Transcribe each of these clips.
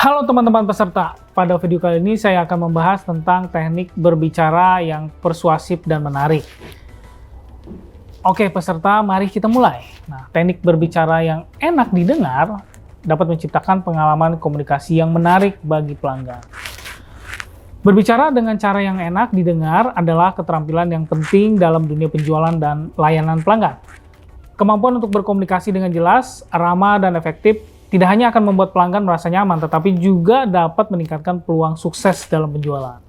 Halo teman-teman peserta, pada video kali ini saya akan membahas tentang teknik berbicara yang persuasif dan menarik. Oke peserta, mari kita mulai. Nah, teknik berbicara yang enak didengar dapat menciptakan pengalaman komunikasi yang menarik bagi pelanggan. Berbicara dengan cara yang enak didengar adalah keterampilan yang penting dalam dunia penjualan dan layanan pelanggan. Kemampuan untuk berkomunikasi dengan jelas, ramah, dan efektif tidak hanya akan membuat pelanggan merasa nyaman, tetapi juga dapat meningkatkan peluang sukses dalam penjualan.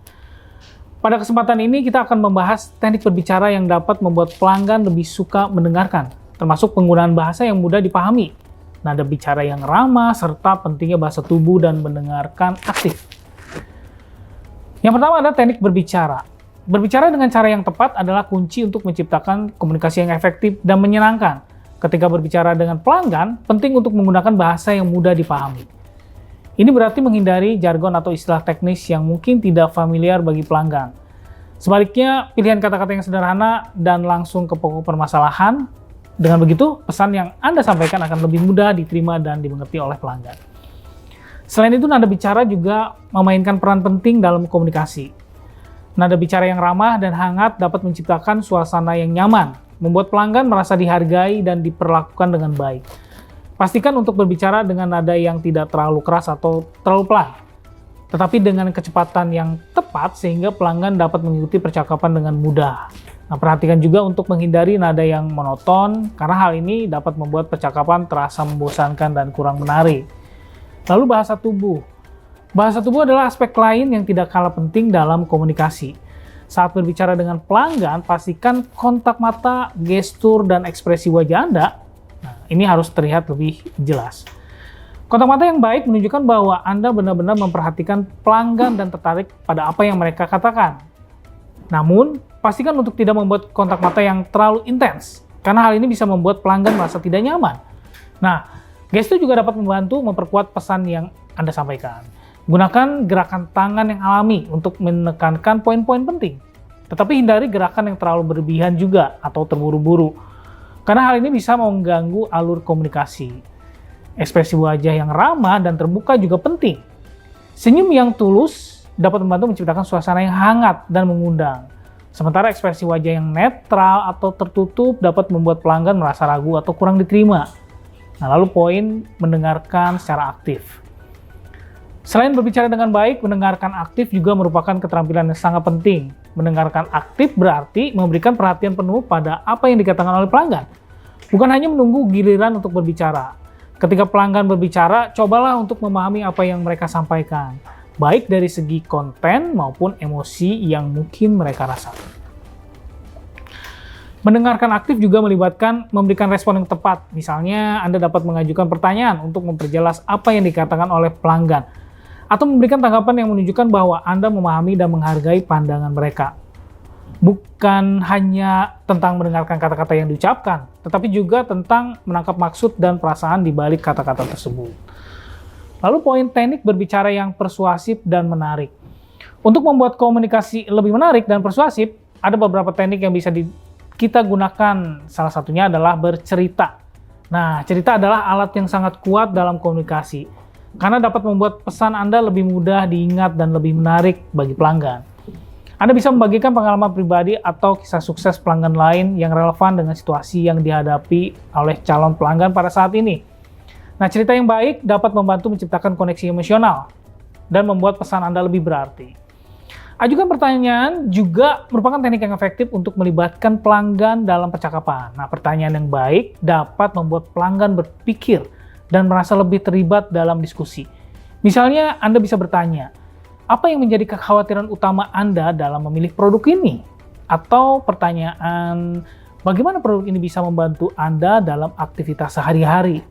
Pada kesempatan ini, kita akan membahas teknik berbicara yang dapat membuat pelanggan lebih suka mendengarkan, termasuk penggunaan bahasa yang mudah dipahami, nada bicara yang ramah, serta pentingnya bahasa tubuh dan mendengarkan aktif. Yang pertama adalah teknik berbicara. Berbicara dengan cara yang tepat adalah kunci untuk menciptakan komunikasi yang efektif dan menyenangkan. Ketika berbicara dengan pelanggan, penting untuk menggunakan bahasa yang mudah dipahami. Ini berarti menghindari jargon atau istilah teknis yang mungkin tidak familiar bagi pelanggan. Sebaliknya, pilihan kata-kata yang sederhana dan langsung ke pokok permasalahan. Dengan begitu, pesan yang Anda sampaikan akan lebih mudah diterima dan dimengerti oleh pelanggan. Selain itu, nada bicara juga memainkan peran penting dalam komunikasi. Nada bicara yang ramah dan hangat dapat menciptakan suasana yang nyaman, membuat pelanggan merasa dihargai dan diperlakukan dengan baik. Pastikan untuk berbicara dengan nada yang tidak terlalu keras atau terlalu pelan, tetapi dengan kecepatan yang tepat sehingga pelanggan dapat mengikuti percakapan dengan mudah. Nah, perhatikan juga untuk menghindari nada yang monoton, karena hal ini dapat membuat percakapan terasa membosankan dan kurang menarik. Lalu bahasa tubuh. Bahasa tubuh adalah aspek lain yang tidak kalah penting dalam komunikasi. Saat berbicara dengan pelanggan, pastikan kontak mata, gestur, dan ekspresi wajah Anda, ini harus terlihat lebih jelas. Kontak mata yang baik menunjukkan bahwa Anda benar-benar memperhatikan pelanggan dan tertarik pada apa yang mereka katakan. Namun, pastikan untuk tidak membuat kontak mata yang terlalu intens, karena hal ini bisa membuat pelanggan merasa tidak nyaman. Nah, gestur juga dapat membantu memperkuat pesan yang Anda sampaikan. Gunakan gerakan tangan yang alami untuk menekankan poin-poin penting. Tetapi hindari gerakan yang terlalu berlebihan juga atau terburu-buru. Karena hal ini bisa mengganggu alur komunikasi. Ekspresi wajah yang ramah dan terbuka juga penting. Senyum yang tulus dapat membantu menciptakan suasana yang hangat dan mengundang. Sementara ekspresi wajah yang netral atau tertutup dapat membuat pelanggan merasa ragu atau kurang diterima. Nah, lalu poin mendengarkan secara aktif. Selain berbicara dengan baik, mendengarkan aktif juga merupakan keterampilan yang sangat penting. Mendengarkan aktif berarti memberikan perhatian penuh pada apa yang dikatakan oleh pelanggan. Bukan hanya menunggu giliran untuk berbicara. Ketika pelanggan berbicara, cobalah untuk memahami apa yang mereka sampaikan, baik dari segi konten maupun emosi yang mungkin mereka rasakan. Mendengarkan aktif juga melibatkan memberikan respon yang tepat. Misalnya, Anda dapat mengajukan pertanyaan untuk memperjelas apa yang dikatakan oleh pelanggan, atau memberikan tanggapan yang menunjukkan bahwa Anda memahami dan menghargai pandangan mereka. Bukan hanya tentang mendengarkan kata-kata yang diucapkan, tetapi juga tentang menangkap maksud dan perasaan di balik kata-kata tersebut. Lalu poin teknik berbicara yang persuasif dan menarik. Untuk membuat komunikasi lebih menarik dan persuasif, ada beberapa teknik yang bisa kita gunakan. Salah satunya adalah bercerita. Nah, cerita adalah alat yang sangat kuat dalam komunikasi, karena dapat membuat pesan Anda lebih mudah diingat dan lebih menarik bagi pelanggan. Anda bisa membagikan pengalaman pribadi atau kisah sukses pelanggan lain yang relevan dengan situasi yang dihadapi oleh calon pelanggan pada saat ini. Nah, cerita yang baik dapat membantu menciptakan koneksi emosional dan membuat pesan Anda lebih berarti. Ajukan pertanyaan juga merupakan teknik yang efektif untuk melibatkan pelanggan dalam percakapan. Nah, pertanyaan yang baik dapat membuat pelanggan berpikir dan merasa lebih terlibat dalam diskusi. Misalnya, Anda bisa bertanya, apa yang menjadi kekhawatiran utama Anda dalam memilih produk ini? Atau pertanyaan, bagaimana produk ini bisa membantu Anda dalam aktivitas sehari-hari?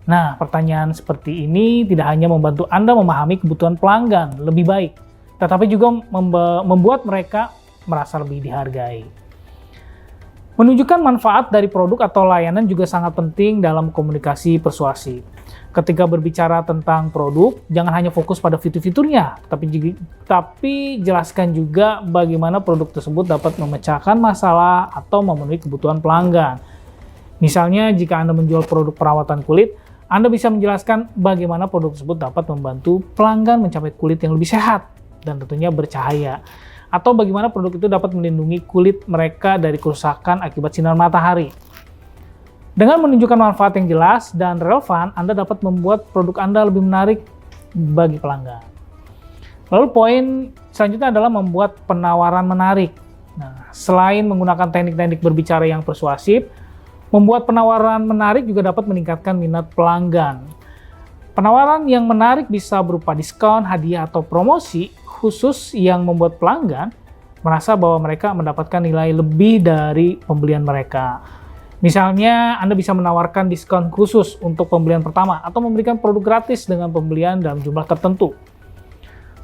Nah, pertanyaan seperti ini tidak hanya membantu Anda memahami kebutuhan pelanggan lebih baik, tetapi juga membuat mereka merasa lebih dihargai. Menunjukkan manfaat dari produk atau layanan juga sangat penting dalam komunikasi persuasif. Ketika berbicara tentang produk, jangan hanya fokus pada fitur-fiturnya, tapi jelaskan juga bagaimana produk tersebut dapat memecahkan masalah atau memenuhi kebutuhan pelanggan. Misalnya, jika Anda menjual produk perawatan kulit, Anda bisa menjelaskan bagaimana produk tersebut dapat membantu pelanggan mencapai kulit yang lebih sehat dan tentunya bercahaya. Atau bagaimana produk itu dapat melindungi kulit mereka dari kerusakan akibat sinar matahari. Dengan menunjukkan manfaat yang jelas dan relevan, Anda dapat membuat produk Anda lebih menarik bagi pelanggan. Lalu poin selanjutnya adalah membuat penawaran menarik. Nah, selain menggunakan teknik-teknik berbicara yang persuasif, membuat penawaran menarik juga dapat meningkatkan minat pelanggan. Penawaran yang menarik bisa berupa diskon, hadiah, atau promosi khusus yang membuat pelanggan merasa bahwa mereka mendapatkan nilai lebih dari pembelian mereka. Misalnya, Anda bisa menawarkan diskon khusus untuk pembelian pertama atau memberikan produk gratis dengan pembelian dalam jumlah tertentu.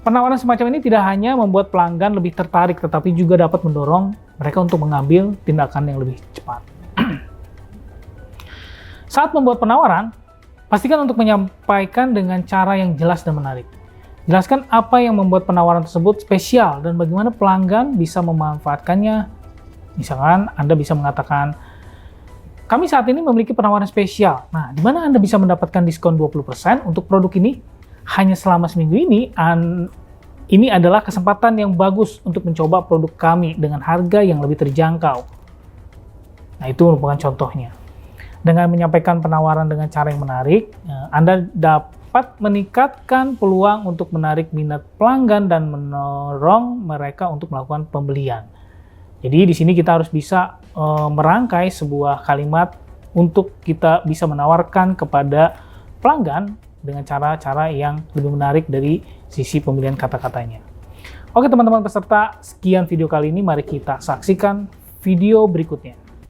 Penawaran semacam ini tidak hanya membuat pelanggan lebih tertarik, tetapi juga dapat mendorong mereka untuk mengambil tindakan yang lebih cepat. Saat membuat penawaran, pastikan untuk menyampaikan dengan cara yang jelas dan menarik. Jelaskan apa yang membuat penawaran tersebut spesial dan bagaimana pelanggan bisa memanfaatkannya. Misalkan Anda bisa mengatakan, kami saat ini memiliki penawaran spesial. Nah, di mana Anda bisa mendapatkan diskon 20% untuk produk ini? Hanya selama seminggu ini adalah kesempatan yang bagus untuk mencoba produk kami dengan harga yang lebih terjangkau. Nah, itu merupakan contohnya. Dengan menyampaikan penawaran dengan cara yang menarik, Anda dapat meningkatkan peluang untuk menarik minat pelanggan dan mendorong mereka untuk melakukan pembelian. Jadi di sini kita harus bisa merangkai sebuah kalimat untuk kita bisa menawarkan kepada pelanggan dengan cara-cara yang lebih menarik dari sisi pemilihan kata-katanya. Oke teman-teman peserta, sekian video kali ini, mari kita saksikan video berikutnya.